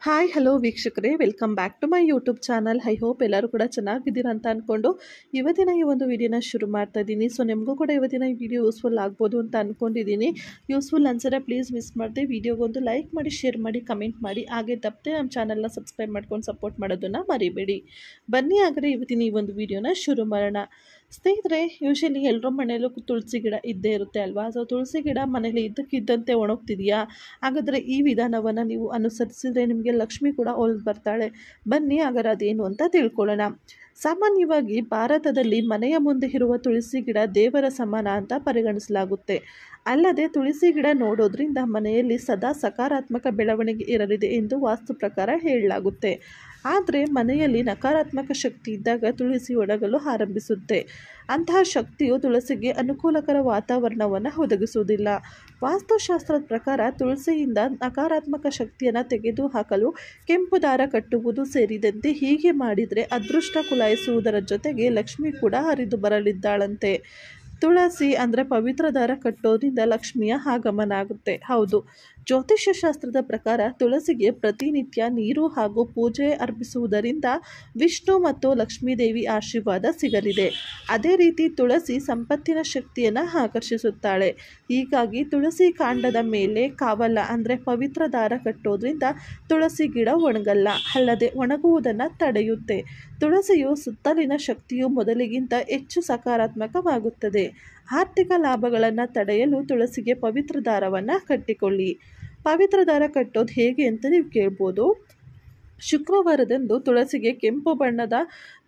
Hi hello ವೀಕ್ಷಕರೇ, welcome back to my YouTube channel. I hope ಎಲ್ಲರೂ ಕೂಡ ಚೆನ್ನಾಗಿದ್ದೀರಾ ಅಂತ ಅಂದ್ಕೊಂಡು ಇವತ್ತಿನ ಈ ಒಂದು ವಿಡಿಯೋನ ಶುರು ಮಾಡ್ತಾ ಇದ್ದೀನಿ. ಸೊ ನಿಮಗೂ ಕೂಡ ಇವತ್ತಿನ ಈ ವಿಡಿಯೋ ಯೂಸ್ಫುಲ್ ಆಗ್ಬೋದು ಅಂತ ಅಂದ್ಕೊಂಡಿದ್ದೀನಿ. ಯೂಸ್ಫುಲ್ ಅನ್ಸರೆ ಪ್ಲೀಸ್ ಮಿಸ್ ಮಾಡದೆ ವಿಡಿಯೋಗೊಂದು ಲೈಕ್ ಮಾಡಿ, ಶೇರ್ ಮಾಡಿ, ಕಮೆಂಟ್ ಮಾಡಿ. ಹಾಗೆ ತಪ್ಪದೆ ನಮ್ಮ ಚಾನಲ್ನ ಸಬ್ಸ್ಕ್ರೈಬ್ ಮಾಡ್ಕೊಂಡು ಸಪೋರ್ಟ್ ಮಾಡೋದನ್ನು ಮರಿಬೇಡಿ. ಬನ್ನಿ ಹಾಗಾದರೆ ಇವತ್ತಿನ ಈ ಒಂದು ವಿಡಿಯೋನ ಶುರು ಮಾಡೋಣ. ಸ್ನೇಹಿತರೆ, ಯೂಶಲಿ ಎಲ್ಲರ ಮನೆಯಲ್ಲೂ ತುಳಸಿ ಗಿಡ ಇದ್ದೇ ಇರುತ್ತೆ ಅಲ್ವಾ. ಸೊ ತುಳಸಿ ಗಿಡ ಮನೇಲಿ ಇದ್ದಕ್ಕಿದ್ದಂತೆ ಒಣಗ್ತಿದೆಯಾ? ಹಾಗಾದರೆ ಈ ವಿಧಾನವನ್ನು ನೀವು ಅನುಸರಿಸಿದರೆ ನಿಮಗೆ ಲಕ್ಷ್ಮಿ ಕೂಡ ಒಲ್ದು ಬರ್ತಾಳೆ. ಬನ್ನಿ ಹಾಗಾದ್ರೆ ಅದೇನು ಅಂತ ತಿಳ್ಕೊಳ್ಳೋಣ. ಸಾಮಾನ್ಯವಾಗಿ ಭಾರತದಲ್ಲಿ ಮನೆಯ ಮುಂದೆ ಇರುವ ತುಳಸಿ ಗಿಡ ದೇವರ ಸಮಾನ ಅಂತ ಪರಿಗಣಿಸಲಾಗುತ್ತೆ. ಅಲ್ಲದೆ ತುಳಸಿ ಗಿಡ ನೋಡೋದ್ರಿಂದ ಮನೆಯಲ್ಲಿ ಸದಾ ಸಕಾರಾತ್ಮಕ ಬೆಳವಣಿಗೆ ಇರಲಿದೆ ಎಂದು ವಾಸ್ತು ಪ್ರಕಾರ ಹೇಳಲಾಗುತ್ತೆ. ಆದರೆ ಮನೆಯಲ್ಲಿ ನಕಾರಾತ್ಮಕ ಶಕ್ತಿ ಇದ್ದಾಗ ತುಳಸಿ ಒಣಗಲು ಆರಂಭಿಸುತ್ತೆ. ಅಂತಹ ಶಕ್ತಿಯು ತುಳಸಿಗೆ ಅನುಕೂಲಕರ ವಾತಾವರಣವನ್ನು ಒದಗಿಸುವುದಿಲ್ಲ. ವಾಸ್ತುಶಾಸ್ತ್ರದ ಪ್ರಕಾರ ತುಳಸಿಯಿಂದ ನಕಾರಾತ್ಮಕ ಶಕ್ತಿಯನ್ನು ತೆಗೆದುಹಾಕಲು ಕೆಂಪು ದಾರ ಕಟ್ಟುವುದು ಸೇರಿದಂತೆ ಹೀಗೆ ಮಾಡಿದರೆ ಅದೃಷ್ಟ ಕುಲಾಯಿಸುವುದರ ಜೊತೆಗೆ ಲಕ್ಷ್ಮಿ ಕೂಡ ಹರಿದು ಬರಲಿದ್ದಾಳಂತೆ. ತುಳಸಿ ಅಂದರೆ ಪವಿತ್ರ ದಾರ ಕಟ್ಟೋದ್ರಿಂದ ಲಕ್ಷ್ಮಿಯ ಆಗಮನ ಆಗುತ್ತೆ. ಹೌದು, ಜ್ಯೋತಿಷ್ಯ ಶಾಸ್ತ್ರದ ಪ್ರಕಾರ ತುಳಸಿಗೆ ಪ್ರತಿನಿತ್ಯ ನೀರು ಹಾಗೂ ಪೂಜೆ ಅರ್ಪಿಸುವುದರಿಂದ ವಿಷ್ಣು ಮತ್ತು ಲಕ್ಷ್ಮೀದೇವಿ ಆಶೀರ್ವಾದ ಸಿಗಲಿದೆ. ಅದೇ ರೀತಿ ತುಳಸಿ ಸಂಪತ್ತಿನ ಶಕ್ತಿಯನ್ನು ಆಕರ್ಷಿಸುತ್ತಾಳೆ. ಹೀಗಾಗಿ ತುಳಸಿ ಕಾಂಡದ ಮೇಲೆ ಕಾವಲ ಅಂದರೆ ಪವಿತ್ರ ದಾರ ಕಟ್ಟೋದ್ರಿಂದ ತುಳಸಿ ಗಿಡ ಒಣಗಲ್ಲ, ಅಲ್ಲದೆ ಒಣಗುವುದನ್ನು ತಡೆಯುತ್ತೆ. ತುಳಸಿಯು ಸುತ್ತಲಿನ ಶಕ್ತಿಯು ಮೊದಲಿಗಿಂತ ಹೆಚ್ಚು ಸಕಾರಾತ್ಮಕವಾಗುತ್ತದೆ. ಆರ್ಥಿಕ ಲಾಭಗಳನ್ನು ತಡೆಯಲು ತುಳಸಿಗೆ ಪವಿತ್ರ ದಾರವನ್ನು ಕಟ್ಟಿಕೊಳ್ಳಿ. ಪವಿತ್ರ ದಾರ ಕಟ್ಟೋದು ಹೇಗೆ ಅಂತ ನೀವು ಕೇಳ್ಬೋದು. ಶುಕ್ರವಾರದಂದು ತುಳಸಿಗೆ ಕೆಂಪು ಬಣ್ಣದ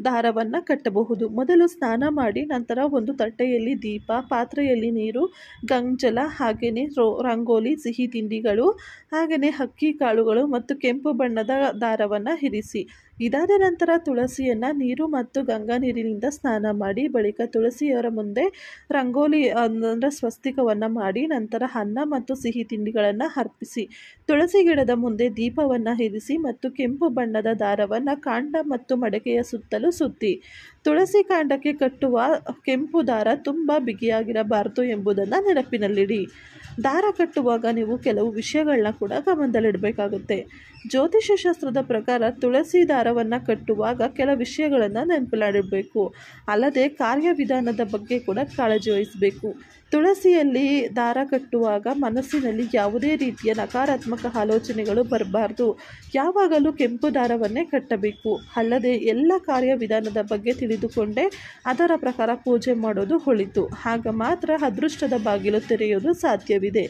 ದಾರವನ್ನು ಕಟ್ಟಬಹುದು. ಮೊದಲು ಸ್ನಾನ ಮಾಡಿ ನಂತರ ಒಂದು ತಟ್ಟೆಯಲ್ಲಿ ದೀಪ, ಪಾತ್ರೆಯಲ್ಲಿ ನೀರು, ಗಂಜಲ, ಹಾಗೆಯೇ ರಂಗೋಲಿ, ಸಿಹಿ ತಿಂಡಿಗಳು, ಹಾಗೆಯೇ ಅಕ್ಕಿ ಕಾಳುಗಳು ಮತ್ತು ಕೆಂಪು ಬಣ್ಣದ ದಾರವನ್ನು ಇರಿಸಿ. ಇದಾದ ನಂತರ ತುಳಸಿಯನ್ನು ನೀರು ಮತ್ತು ಗಂಗಾ ನೀರಿನಿಂದ ಸ್ನಾನ ಮಾಡಿ ಬಳಿಕ ತುಳಸಿಯವರ ಮುಂದೆ ರಂಗೋಲಿ ಅಂದರೆ ಸ್ವಸ್ತಿಕವನ್ನು ಮಾಡಿ ನಂತರ ಅನ್ನ ಮತ್ತು ಸಿಹಿ ತಿಂಡಿಗಳನ್ನು ಅರ್ಪಿಸಿ ತುಳಸಿ ಗಿಡದ ಮುಂದೆ ದೀಪವನ್ನು ಇರಿಸಿ ಮತ್ತು ಕೆಂಪು ಬಣ್ಣದ ದಾರವನ್ನು ಕಾಂಡ ಮತ್ತು ಮಡಕೆಯ ಸುತ್ತಲೂ ಸುತ್ತಿ. ತುಳಸಿ ಕಾಂಡಕ್ಕೆ ಕಟ್ಟುವ ಕೆಂಪು ದಾರ ತುಂಬ ಬಿಗಿಯಾಗಿರಬಾರದು ಎಂಬುದನ್ನು ನೆನಪಿನಲ್ಲಿಡಿ. ದಾರ ಕಟ್ಟುವಾಗ ನೀವು ಕೆಲವು ವಿಷಯಗಳನ್ನ ಕೂಡ ಗಮನದಲ್ಲಿಡಬೇಕಾಗುತ್ತೆ. ಜ್ಯೋತಿಷ್ಯ ಶಾಸ್ತ್ರದ ಪ್ರಕಾರ ತುಳಸಿ ದಾರವನ್ನು ಕಟ್ಟುವಾಗ ಕೆಲ ವಿಷಯಗಳನ್ನು ನೆನಪಿನಲ್ಲಿಡಬೇಕು. ಅಲ್ಲದೆ ಕಾರ್ಯವಿಧಾನದ ಬಗ್ಗೆ ಕೂಡ ಕಾಳಜಿ ವಹಿಸಬೇಕು. ತುಳಸಿಯಲ್ಲಿ ದಾರ ಕಟ್ಟುವಾಗ ಮನಸ್ಸಿನಲ್ಲಿ ಯಾವುದೇ ರೀತಿಯ ನಕಾರಾತ್ಮಕ ಆಲೋಚನೆಗಳು ಬರಬಾರ್ದು. ಯಾವಾಗಲೂ ಕೆಂಪು ದಾರವನ್ನೇ ಕಟ್ಟಬೇಕು. ಅಲ್ಲದೆ ಎಲ್ಲ ಕಾರ್ಯವಿಧಾನದ ಬಗ್ಗೆ ತಿಳಿದುಕೊಂಡೇ ಅದರ ಪ್ರಕಾರ ಪೂಜೆ ಮಾಡೋದು ಒಳಿತು. ಆಗ ಮಾತ್ರ ಅದೃಷ್ಟದ ಬಾಗಿಲು ತೆರೆಯೋದು ಸಾಧ್ಯವಿದೆ.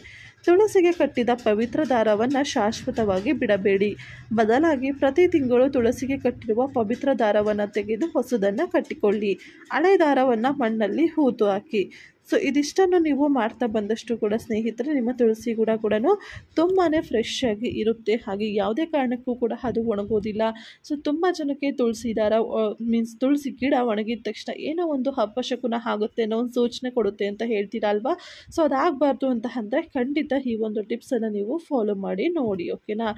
ತುಳಸಿಗೆ ಕಟ್ಟಿದ ಪವಿತ್ರ ದಾರವನ್ನು ಶಾಶ್ವತವಾಗಿ ಬಿಡಬೇಡಿ. ಬದಲಾಗಿ ಪ್ರತಿ ತಿಂಗಳು ತುಳಸಿಗೆ ಕಟ್ಟಿರುವ ಪವಿತ್ರ ದಾರವನ್ನು ತೆಗೆದು ಹೊಸದನ್ನು ಕಟ್ಟಿಕೊಳ್ಳಿ. ಹಳೆ ದಾರವನ್ನು ಮಣ್ಣಲ್ಲಿ ಹೂತು ಹಾಕಿ. ಸೊ ಇದಿಷ್ಟನ್ನು ನೀವು ಮಾಡ್ತಾ ಬಂದಷ್ಟು ಕೂಡ ಸ್ನೇಹಿತರೆ ನಿಮ್ಮ ತುಳಸಿ ಗಿಡ ಕೂಡ ತುಂಬಾ ಫ್ರೆಶ್ ಆಗಿ ಇರುತ್ತೆ. ಹಾಗೆ ಯಾವುದೇ ಕಾರಣಕ್ಕೂ ಕೂಡ ಅದು ಒಣಗೋದಿಲ್ಲ. ಸೊ ತುಂಬ ಜನಕ್ಕೆ ತುಳಸಿ ದಾರ ಮೀನ್ಸ್ ತುಳಸಿ ಗಿಡ ಒಣಗಿದ ತಕ್ಷಣ ಏನೋ ಒಂದು ಅಪಶಕುನ ಆಗುತ್ತೆ ಅನ್ನೋ ಒಂದು ಸೂಚನೆ ಕೊಡುತ್ತೆ ಅಂತ ಹೇಳ್ತೀರಾ ಅಲ್ವಾ. ಸೊ ಅದಾಗಬಾರ್ದು ಅಂತ ಅಂದರೆ ಖಂಡಿತ ಈ ಒಂದು ಟಿಪ್ಸನ್ನು ನೀವು ಫಾಲೋ ಮಾಡಿ ನೋಡಿ, ಓಕೆನಾ.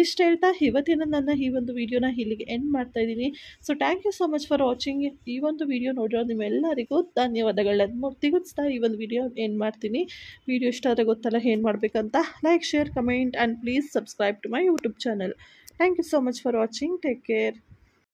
ಇಷ್ಟು ಹೇಳ್ತಾ ಇವತ್ತಿನ ನನ್ನ ಈ ಒಂದು ವಿಡಿಯೋನ ಇಲ್ಲಿಗೆ ಎಂಡ್ ಮಾಡ್ತಾ ಇದ್ದೀನಿ. So thank you so much for watching. ಈ ಒಂದು ವಿಡಿಯೋ ನೋಡಿರೋ ನಿಮ್ಮೆಲ್ಲರಿಗೂ ಧನ್ಯವಾದಗಳನ್ನ ತಿಳಿಸ್ತಾ ಈ ಒಂದು ವಿಡಿಯೋ ಏನು ಮಾಡ್ತೀನಿ. ವಿಡಿಯೋ ಇಷ್ಟ ಆದರೆ ಗೊತ್ತಲ್ಲ ಏನು ಮಾಡಬೇಕಂತ. Like, share, comment and please subscribe to my YouTube channel. Thank you so much for watching. Take care.